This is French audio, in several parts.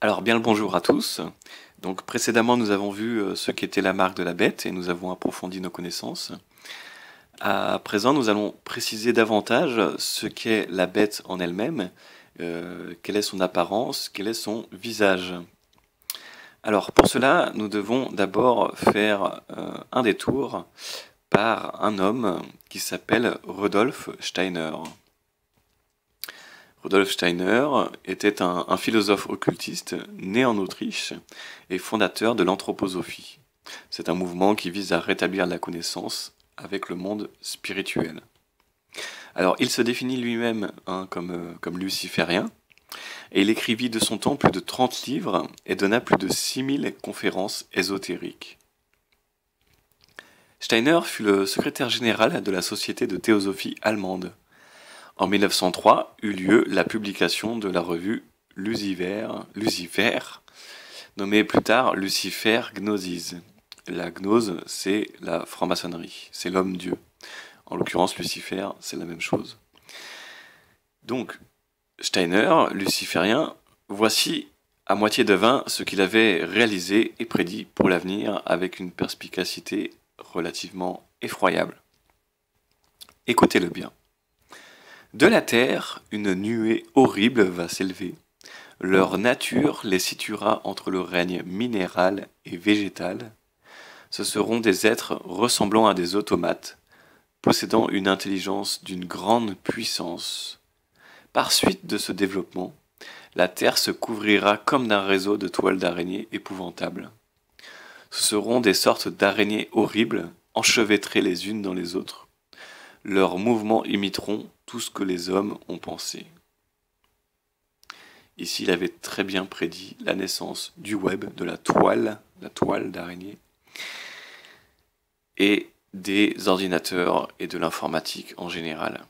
Alors bien le bonjour à tous. Donc précédemment nous avons vu ce qu'était la marque de la bête et nous avons approfondi nos connaissances. À présent nous allons préciser davantage ce qu'est la bête en elle-même, quelle est son apparence, quel est son visage. Alors pour cela nous devons d'abord faire un détour par un homme qui s'appelle Rudolf Steiner. Rudolf Steiner était un philosophe occultiste né en Autriche et fondateur de l'anthroposophie. C'est un mouvement qui vise à rétablir la connaissance avec le monde spirituel. Alors, il se définit lui-même comme luciférien, et il écrivit de son temps plus de 30 livres et donna plus de 6000 conférences ésotériques. Steiner fut le secrétaire général de la Société de théosophie allemande. En 1903 eut lieu la publication de la revue Lucifer, nommée plus tard Lucifer Gnosis. La gnose, c'est la franc-maçonnerie, c'est l'homme-dieu. En l'occurrence, Lucifer, c'est la même chose. Donc, Steiner, luciférien, voici à moitié de vin ce qu'il avait réalisé et prédit pour l'avenir avec une perspicacité relativement effroyable. Écoutez-le bien. De la terre, une nuée horrible va s'élever. Leur nature les situera entre le règne minéral et végétal. Ce seront des êtres ressemblant à des automates, possédant une intelligence d'une grande puissance. Par suite de ce développement, la terre se couvrira comme d'un réseau de toiles d'araignées épouvantables. Ce seront des sortes d'araignées horribles, enchevêtrées les unes dans les autres. Leurs mouvements imiteront tout ce que les hommes ont pensé. Ici, il avait très bien prédit la naissance du web, de la toile d'araignée, et des ordinateurs et de l'informatique en général.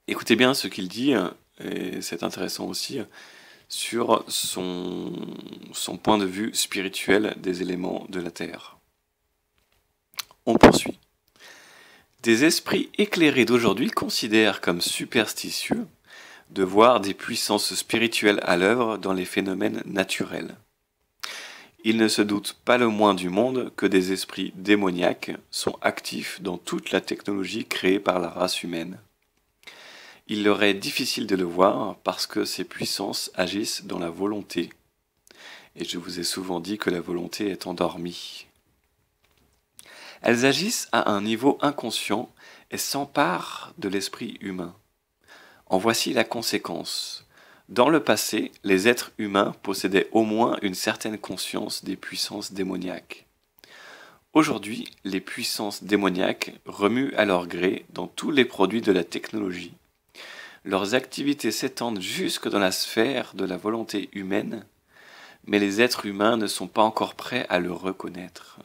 Écoutez bien ce qu'il dit, et c'est intéressant aussi, sur son point de vue spirituel des éléments de la Terre. On poursuit. Des esprits éclairés d'aujourd'hui considèrent comme superstitieux de voir des puissances spirituelles à l'œuvre dans les phénomènes naturels. Ils ne se doutent pas le moins du monde que des esprits démoniaques sont actifs dans toute la technologie créée par la race humaine. Il leur est difficile de le voir parce que ces puissances agissent dans la volonté. Et je vous ai souvent dit que la volonté est endormie. Elles agissent à un niveau inconscient et s'emparent de l'esprit humain. En voici la conséquence. Dans le passé, les êtres humains possédaient au moins une certaine conscience des puissances démoniaques. Aujourd'hui, les puissances démoniaques remuent à leur gré dans tous les produits de la technologie. Leurs activités s'étendent jusque dans la sphère de la volonté humaine, mais les êtres humains ne sont pas encore prêts à le reconnaître.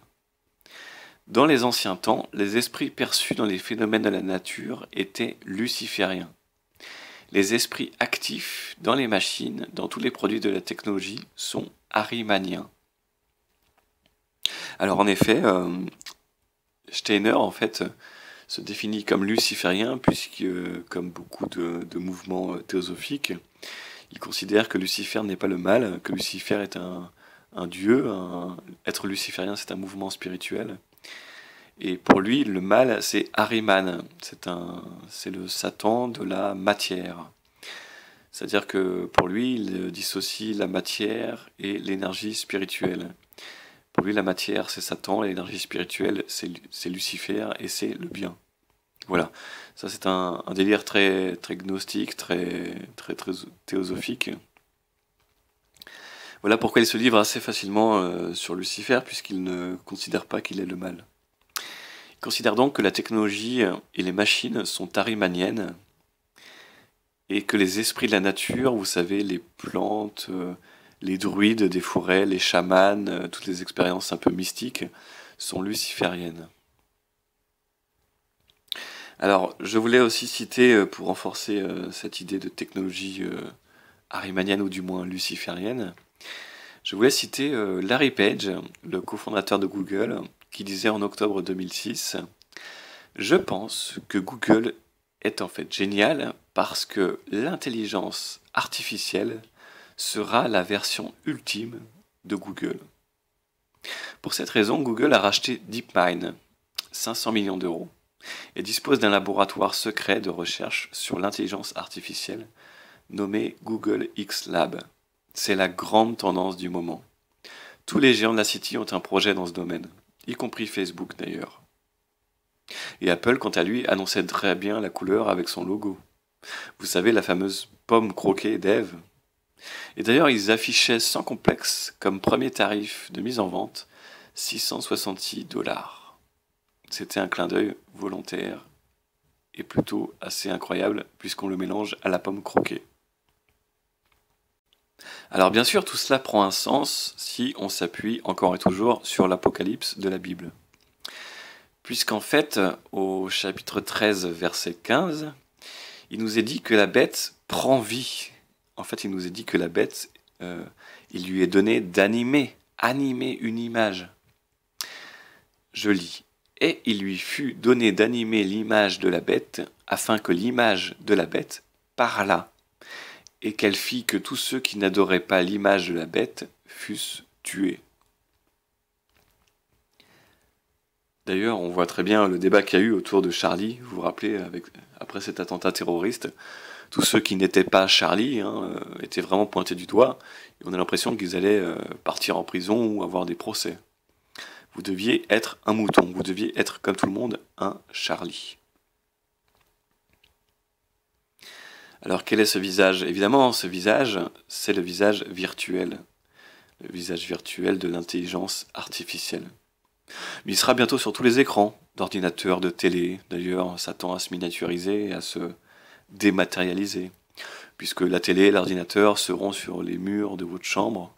Dans les anciens temps, les esprits perçus dans les phénomènes de la nature étaient lucifériens. Les esprits actifs dans les machines, dans tous les produits de la technologie, sont arimaniens. Alors en effet, Steiner en fait se définit comme luciférien puisque, comme beaucoup de mouvements théosophiques, il considère que Lucifer n'est pas le mal, que Lucifer est un dieu, être luciférien c'est un mouvement spirituel. Et pour lui, le mal, c'est Ahriman, c'est le Satan de la matière. C'est-à-dire que pour lui, il dissocie la matière et l'énergie spirituelle. Pour lui, la matière, c'est Satan, et l'énergie spirituelle, c'est Lucifer, et c'est le bien. Voilà, ça c'est un délire très, très gnostique, très théosophique. Voilà pourquoi il se livre assez facilement sur Lucifer, puisqu'il ne considère pas qu'il est le mal. Il considère donc que la technologie et les machines sont arimaniennes et que les esprits de la nature, vous savez, les plantes, les druides des forêts, les chamans, toutes les expériences un peu mystiques, sont lucifériennes. Alors, je voulais aussi citer, pour renforcer cette idée de technologie arimanienne ou du moins luciférienne, je voulais citer Larry Page, le cofondateur de Google, qui disait en octobre 2006 « Je pense que Google est en fait génial parce que l'intelligence artificielle sera la version ultime de Google. Pour cette raison, Google a racheté DeepMind, 500 millions d'euros, et dispose d'un laboratoire secret de recherche sur l'intelligence artificielle nommé Google X Lab. C'est la grande tendance du moment. Tous les géants de la City ont un projet dans ce domaine, y compris Facebook d'ailleurs. Et Apple, quant à lui, annonçait très bien la couleur avec son logo. Vous savez, la fameuse pomme croquée d'Ève. Et d'ailleurs, ils affichaient sans complexe, comme premier tarif de mise en vente, 666 $. C'était un clin d'œil volontaire et plutôt assez incroyable puisqu'on le mélange à la pomme croquée. Alors bien sûr, tout cela prend un sens si on s'appuie encore et toujours sur l'Apocalypse de la Bible. Puisqu'en fait, au chapitre 13, verset 15, il nous est dit que la bête prend vie. En fait, il nous est dit que la bête, il lui est donné animer une image. Je lis. Et il lui fut donné d'animer l'image de la bête, afin que l'image de la bête parlât, et qu'elle fit que tous ceux qui n'adoraient pas l'image de la bête fussent tués. D'ailleurs, on voit très bien le débat qu'il y a eu autour de Charlie, vous vous rappelez, après cet attentat terroriste, tous ceux qui n'étaient pas Charlie étaient vraiment pointés du doigt, et on a l'impression qu'ils allaient partir en prison ou avoir des procès. Vous deviez être un mouton, vous deviez être comme tout le monde, un Charlie. Alors quel est ce visage? Évidemment, ce visage, c'est le visage virtuel de l'intelligence artificielle. Mais il sera bientôt sur tous les écrans, d'ordinateurs, de télé. D'ailleurs, ça tend à se miniaturiser et à se dématérialiser, puisque la télé et l'ordinateur seront sur les murs de votre chambre,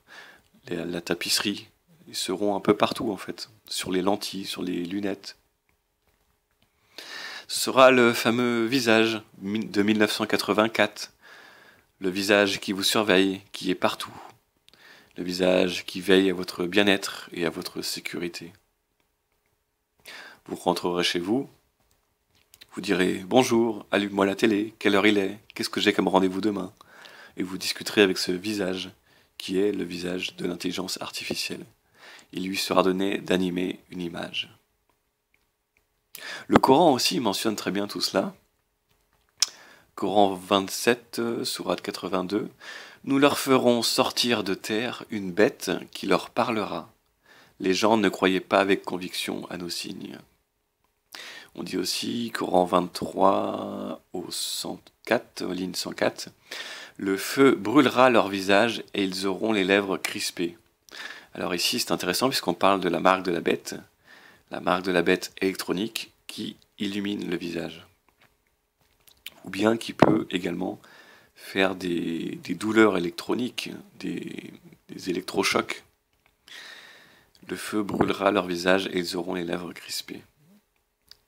la tapisserie. Ils seront un peu partout en fait, sur les lentilles, sur les lunettes. Ce sera le fameux visage de 1984, le visage qui vous surveille, qui est partout, le visage qui veille à votre bien-être et à votre sécurité. Vous rentrerez chez vous, vous direz « Bonjour, allume-moi la télé, quelle heure il est, qu'est-ce que j'ai comme rendez-vous demain ?» Et vous discuterez avec ce visage, qui est le visage de l'intelligence artificielle. Il lui sera donné d'animer une image. Le Coran aussi mentionne très bien tout cela. Coran 27, sourate 82. Nous leur ferons sortir de terre une bête qui leur parlera. Les gens ne croyaient pas avec conviction à nos signes. On dit aussi, Coran 23 au 104, ligne 104, le feu brûlera leur visage et ils auront les lèvres crispées. Alors ici, c'est intéressant puisqu'on parle de la marque de la bête électronique qui illumine le visage. Ou bien qui peut également faire des douleurs électroniques, des électrochocs. Le feu brûlera leur visage et ils auront les lèvres crispées.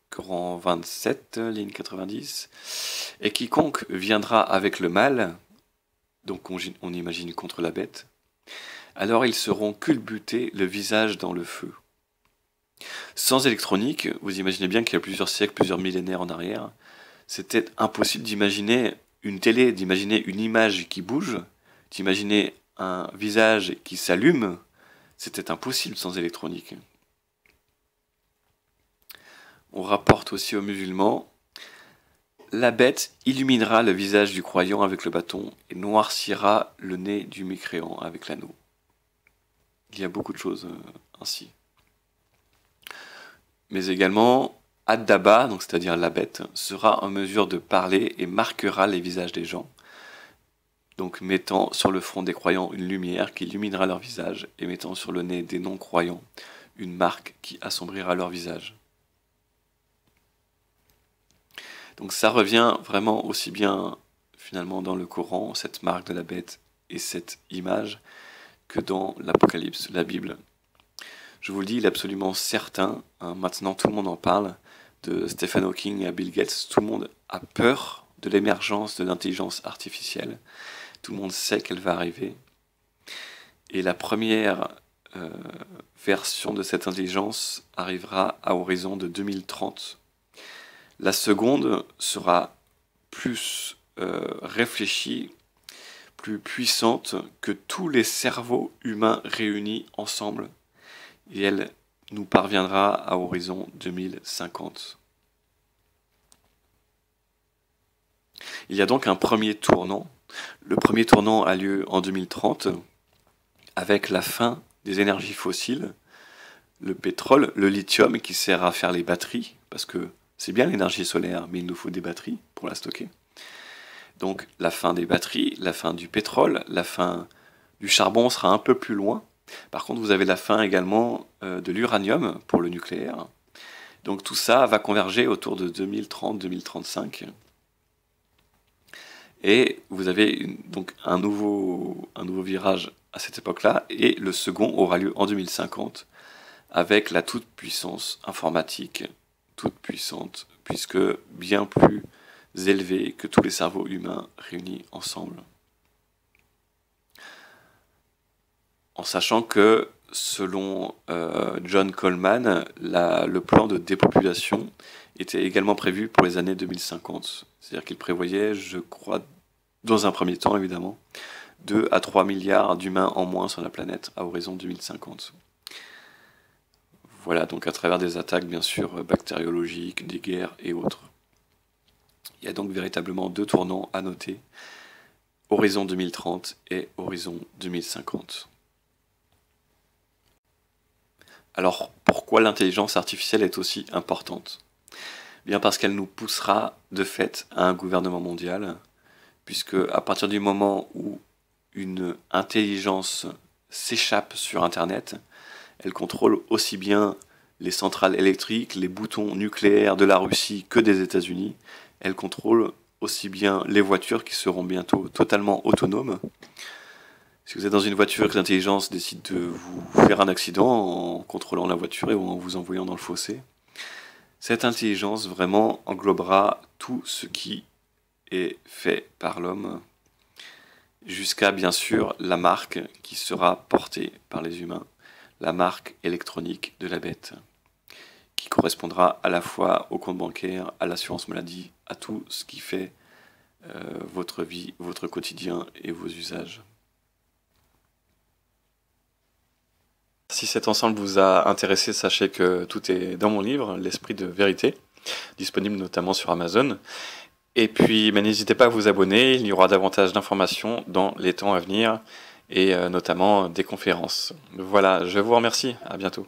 Coran 27, ligne 90. Et quiconque viendra avec le mal, donc on imagine contre la bête, alors ils seront culbutés le visage dans le feu. Sans électronique, vous imaginez bien qu'il y a plusieurs siècles, plusieurs millénaires en arrière, c'était impossible d'imaginer une télé, d'imaginer une image qui bouge, d'imaginer un visage qui s'allume, c'était impossible sans électronique. On rapporte aussi aux musulmans, la bête illuminera le visage du croyant avec le bâton et noircira le nez du mécréant avec l'anneau. Il y a beaucoup de choses ainsi. Mais également, Ad-Daba, donc c'est-à-dire la bête, sera en mesure de parler et marquera les visages des gens, donc mettant sur le front des croyants une lumière qui illuminera leur visage et mettant sur le nez des non-croyants une marque qui assombrira leur visage. Donc ça revient vraiment aussi bien finalement dans le Coran, cette marque de la bête et cette image, que dans l'Apocalypse, la Bible. Je vous le dis, il est absolument certain, maintenant tout le monde en parle, de Stephen Hawking à Bill Gates, tout le monde a peur de l'émergence de l'intelligence artificielle, tout le monde sait qu'elle va arriver, et la première version de cette intelligence arrivera à horizon de 2030. La seconde sera plus réfléchie, plus puissante que tous les cerveaux humains réunis ensemble, et elle nous parviendra à horizon 2050. Il y a donc un premier tournant. Le premier tournant a lieu en 2030, avec la fin des énergies fossiles, le pétrole, le lithium qui sert à faire les batteries, parce que c'est bien l'énergie solaire, mais il nous faut des batteries pour la stocker. Donc la fin des batteries, la fin du pétrole, la fin du charbon sera un peu plus loin. Par contre, vous avez la fin également de l'uranium pour le nucléaire. Donc tout ça va converger autour de 2030-2035. Et vous avez donc un nouveau virage à cette époque-là, et le second aura lieu en 2050, avec la toute-puissance informatique, toute puissante, puisque bien plus élevée que tous les cerveaux humains réunis ensemble. En sachant que, selon John Coleman, le plan de dépopulation était également prévu pour les années 2050. C'est-à-dire qu'il prévoyait, je crois, dans un premier temps évidemment, 2 à 3 milliards d'humains en moins sur la planète à horizon 2050. Voilà, donc à travers des attaques bien sûr bactériologiques, des guerres et autres. Il y a donc véritablement 2 tournants à noter, horizon 2030 et horizon 2050. Alors, pourquoi l'intelligence artificielle est aussi importante? Bien parce qu'elle nous poussera de fait à un gouvernement mondial, puisque à partir du moment où une intelligence s'échappe sur Internet, elle contrôle aussi bien les centrales électriques, les boutons nucléaires de la Russie que des États-Unis. Elle contrôle aussi bien les voitures qui seront bientôt totalement autonomes. Si vous êtes dans une voiture et que l'intelligence décide de vous faire un accident en contrôlant la voiture et en vous envoyant dans le fossé, cette intelligence vraiment englobera tout ce qui est fait par l'homme, jusqu'à bien sûr la marque qui sera portée par les humains, la marque électronique de la bête, qui correspondra à la fois au compte bancaire, à l'assurance maladie, à tout ce qui fait votre vie, votre quotidien et vos usages. Si cet ensemble vous a intéressé, sachez que tout est dans mon livre, L'Esprit de Vérité, disponible notamment sur Amazon. Et puis, n'hésitez pas à vous abonner, il y aura davantage d'informations dans les temps à venir, et notamment des conférences. Voilà, je vous remercie, à bientôt.